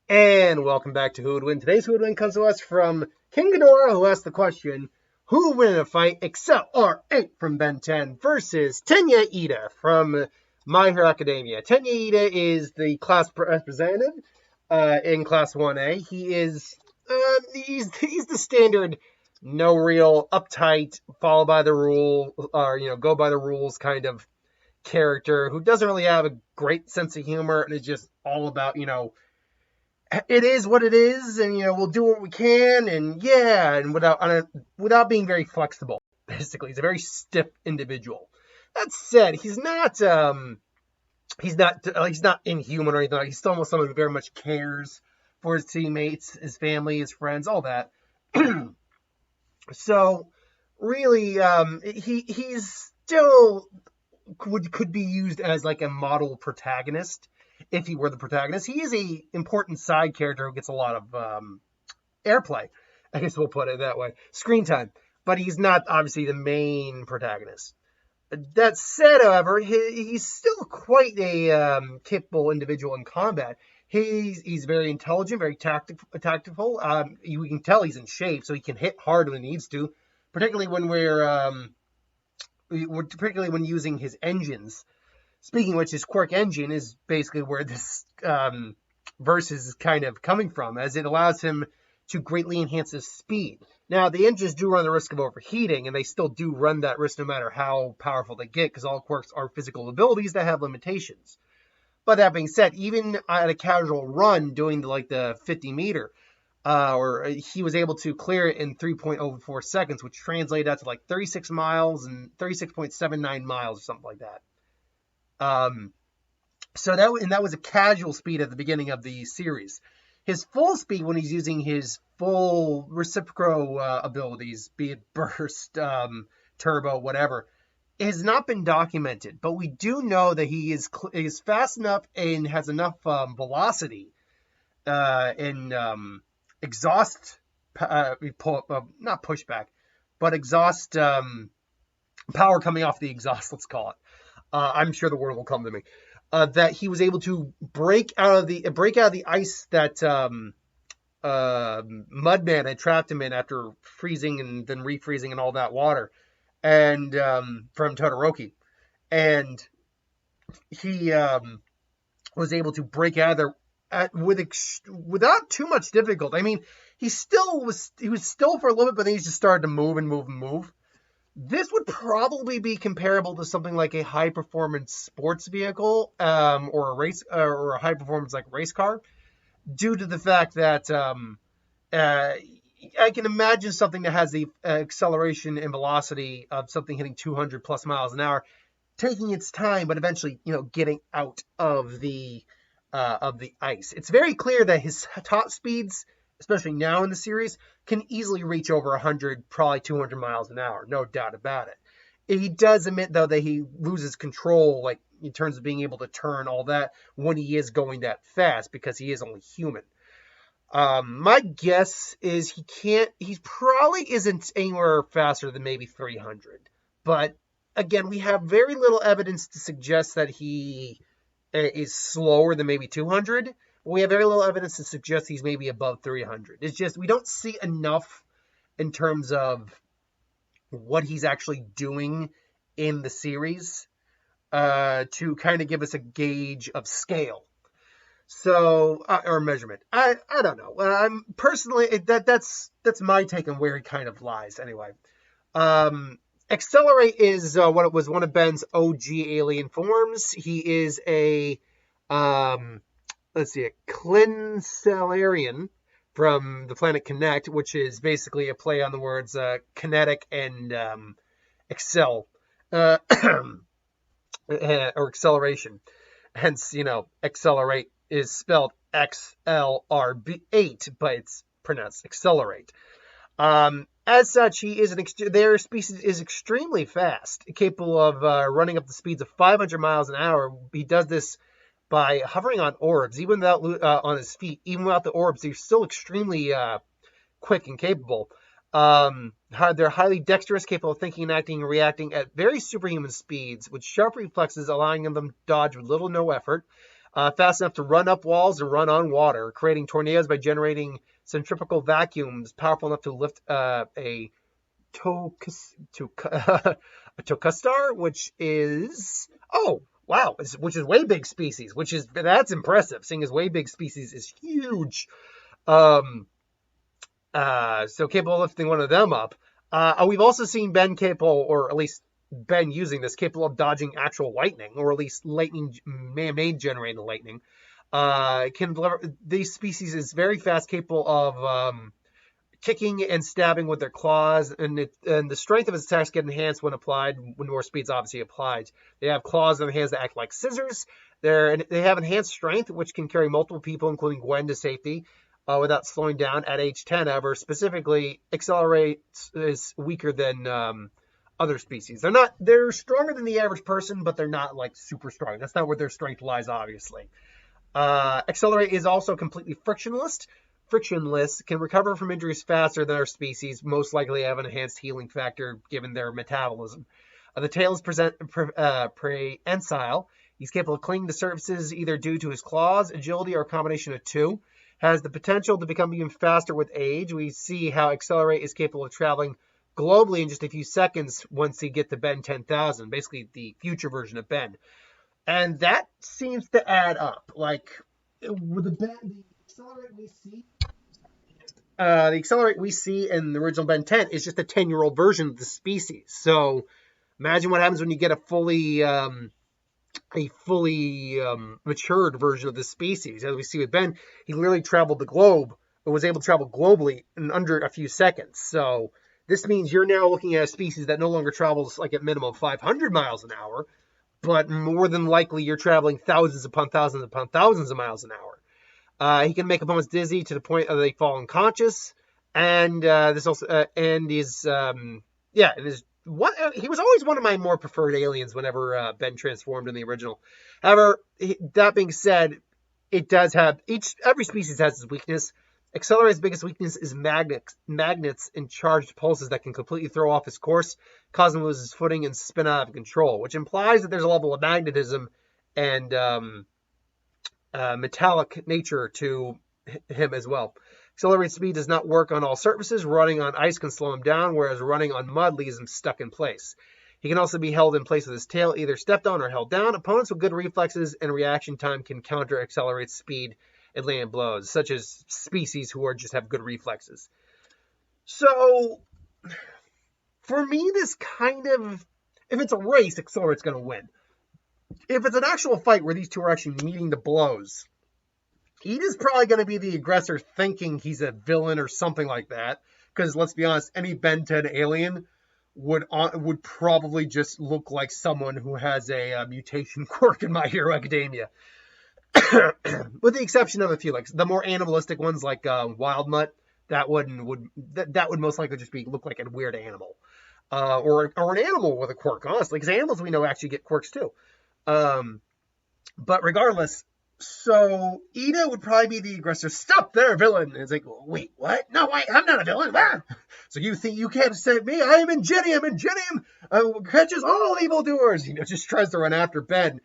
And welcome back to Who Would Win. Today's Who Would Win comes to us from King Ghidorah, who asked the question, who would win in a fight XLR8 from Ben 10 versus Tenya Iida from My Hero Academia? Tenya Iida is the class representative in Class 1A. He's the standard no real uptight, follow by the rule, or go by the rules kind of character who doesn't really have a great sense of humor and is just all about, it is what it is, and we'll do what we can, and without being very flexible. Basically, he's a very stiff individual. That said, he's not inhuman or anything. He's still someone who very much cares for his teammates, his family, his friends, all that. So really, he's still could be used as like a model protagonist if he were the protagonist. He is a important side character who gets a lot of airplay. I guess we'll put it that way. Screen time. But he's not obviously the main protagonist. That said, however, he's still quite a capable individual in combat. He's very intelligent, very tactful. You can tell he's in shape, so he can hit hard when he needs to, particularly when particularly when using his engines. Speaking of which, his quirk engine is basically where this verse is kind of coming from, as it allows him to greatly enhance his speed. Now, the engines do run the risk of overheating, and they still do run that risk no matter how powerful they get, because all quirks are physical abilities that have limitations. But that being said, even at a casual run doing the 50-meter, he was able to clear it in 3.04 seconds, which translated out to 36 miles and 36.79 miles or something like that. So that was a casual speed at the beginning of the series. His full speed when he's using his full reciprocal abilities, be it burst, turbo, whatever, has not been documented. But we do know that he is fast enough and has enough velocity and exhaust, not pushback, but exhaust power coming off the exhaust. Let's call it. I'm sure the word will come to me. That he was able to break out of the ice that Mudman had trapped him in after freezing and then refreezing and all that water, and from Todoroki, and he was able to break out of there without too much difficulty. I mean, he was still for a little bit, but then he just started to move and move and move. This would probably be comparable to something like a high-performance sports vehicle, or a race, or a high-performance race car, due to the fact that I can imagine something that has the acceleration and velocity of something hitting 200 plus miles an hour, taking its time, but eventually, getting out of the ice. It's very clear that his top speeds, especially now in the series, can easily reach over 100, probably 200 miles an hour. No doubt about it. He does admit, though, that he loses control, in terms of being able to turn all that when he is going that fast, because he is only human. My guess is he probably isn't anywhere faster than maybe 300. But, again, we have very little evidence to suggest that he is slower than maybe 200. We have very little evidence to suggest he's maybe above 300. It's just we don't see enough in terms of what he's actually doing in the series to kind of give us a gauge of scale. So, or measurement. I don't know. Personally, that's my take on where he kind of lies. Anyway, Accelerate is what it was one of Ben's OG alien forms. He is a a Clincellarian from the planet Connect, which is basically a play on the words kinetic and excel, or acceleration. Hence, accelerate is spelled XLR8, but it's pronounced accelerate. As such, their species is extremely fast, capable of running up the speeds of 500 miles an hour. He does this by hovering on orbs, even without on his feet. Even without the orbs, they're still extremely quick and capable. They're highly dexterous, capable of thinking, acting, and reacting at very superhuman speeds, with sharp reflexes allowing them to dodge with little or no effort. fast enough to run up walls and run on water, creating tornadoes by generating centrifugal vacuums powerful enough to lift a tokastar, which is which is way big species, that's impressive, seeing as way big species is huge. So capable of lifting one of them up. We've also seen Ben capable, or at least Ben using this, capable of dodging actual lightning, or at least lightning, man-made generated lightning. These species is very fast, capable of kicking and stabbing with their claws, and the strength of its attacks get enhanced when applied, when more speed's obviously applied. They have claws on the hands that act like scissors. They have enhanced strength, which can carry multiple people, including Gwen, to safety without slowing down at age 10. However, specifically, XLR8 is weaker than other species. They're stronger than the average person, but they're not like super strong. That's not where their strength lies, obviously. XLR8 is also completely frictionless, can recover from injuries faster than our species, most likely have an enhanced healing factor given their metabolism. The tail is prehensile. He's capable of clinging to surfaces either due to his claws, agility, or a combination of two. Has the potential to become even faster with age. We see how XLR8 is capable of traveling globally in just a few seconds once he gets to Ben 10,000, basically the future version of Ben. And that seems to add up. Like, with the XLR8 we see in the original Ben 10 is just a 10-year-old version of the species. So imagine what happens when you get a fully matured version of the species. As we see with Ben, he literally traveled the globe, or was able to travel globally in under a few seconds. So this means you're now looking at a species that no longer travels like at minimum 500 miles an hour, but more than likely you're traveling thousands upon thousands upon thousands of miles an hour. He can make opponents dizzy to the point that they fall unconscious, and he was always one of my more preferred aliens whenever Ben transformed in the original. However, that being said, it does have every species has its weakness. XLR8's biggest weakness is magnets and charged pulses that can completely throw off his course, cause him to lose his footing and spin out of control, which implies that there's a level of magnetism and metallic nature to him as well. XLR8's speed does not work on all surfaces. Running on ice can slow him down, whereas running on mud leaves him stuck in place. He can also be held in place with his tail, either stepped on or held down. Opponents with good reflexes and reaction time can counter XLR8's speed and land blows, such as species who just have good reflexes. So, for me, this kind of, if it's a race, XLR8's going to win. If it's an actual fight where these two are actually meeting the blows, Iida's probably going to be the aggressor, thinking he's a villain or something like that. Because let's be honest, any Ben 10 alien would probably just look like someone who has a mutation quirk in My Hero Academia. With the exception of a few, like the more animalistic ones, like Wild Mutt, that would most likely just look like a weird animal, or an animal with a quirk, honestly, because animals we know actually get quirks too. But regardless, so Iida would probably be the aggressor. Stop there, villain! And it's like, wait, what? No, wait, I'm not a villain. Ah! So you think you can't save me? I am Ingenium. Ingenium catches all evildoers. Just tries to run after Ben,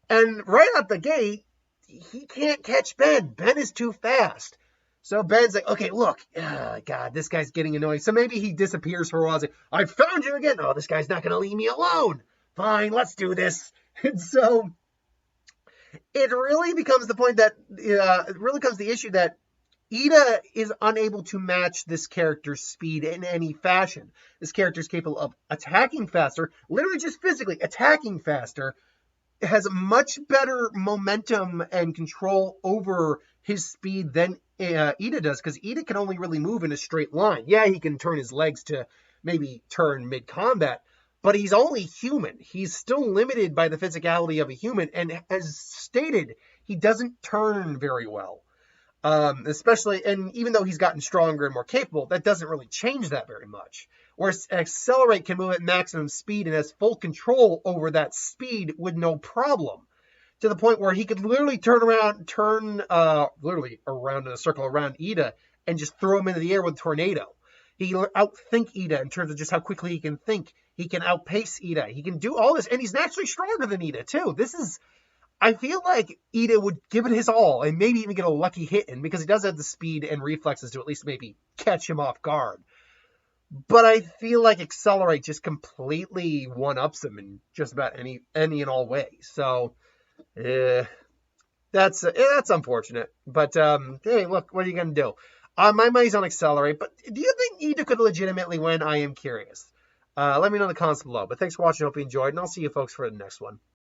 and right out the gate, he can't catch Ben. Ben is too fast. So Ben's like, okay, look, God, this guy's getting annoying. So maybe he disappears for a while. He's like, I found you again. Oh, this guy's not going to leave me alone. Fine, let's do this. And so it really becomes the point that, it really comes the issue that Iida is unable to match this character's speed in any fashion. This character is capable of attacking faster, literally just physically attacking faster, has much better momentum and control over his speed than Iida does, because Iida can only really move in a straight line. Yeah, he can turn his legs to maybe turn mid-combat, but he's only human. He's still limited by the physicality of a human, and as stated, he doesn't turn very well. Especially, and even though he's gotten stronger and more capable, that doesn't really change that very much. Whereas XLR8 can move at maximum speed and has full control over that speed with no problem. To the point where he could literally turn around in a circle around Iida and just throw him into the air with a tornado. He can outthink Iida in terms of just how quickly he can think. He can outpace Iida. He can do all this, and he's naturally stronger than Iida too. This is I feel like Iida would give it his all and maybe even get a lucky hit in because he does have the speed and reflexes to at least maybe catch him off guard. But I feel like XLR8 just completely one-ups him in just about any and all ways. So, that's unfortunate. But hey, look, what are you gonna do? My money's on XLR8. But do you think Iida could legitimately win? I am curious. Let me know in the comments below. But thanks for watching. Hope you enjoyed, and I'll see you folks for the next one.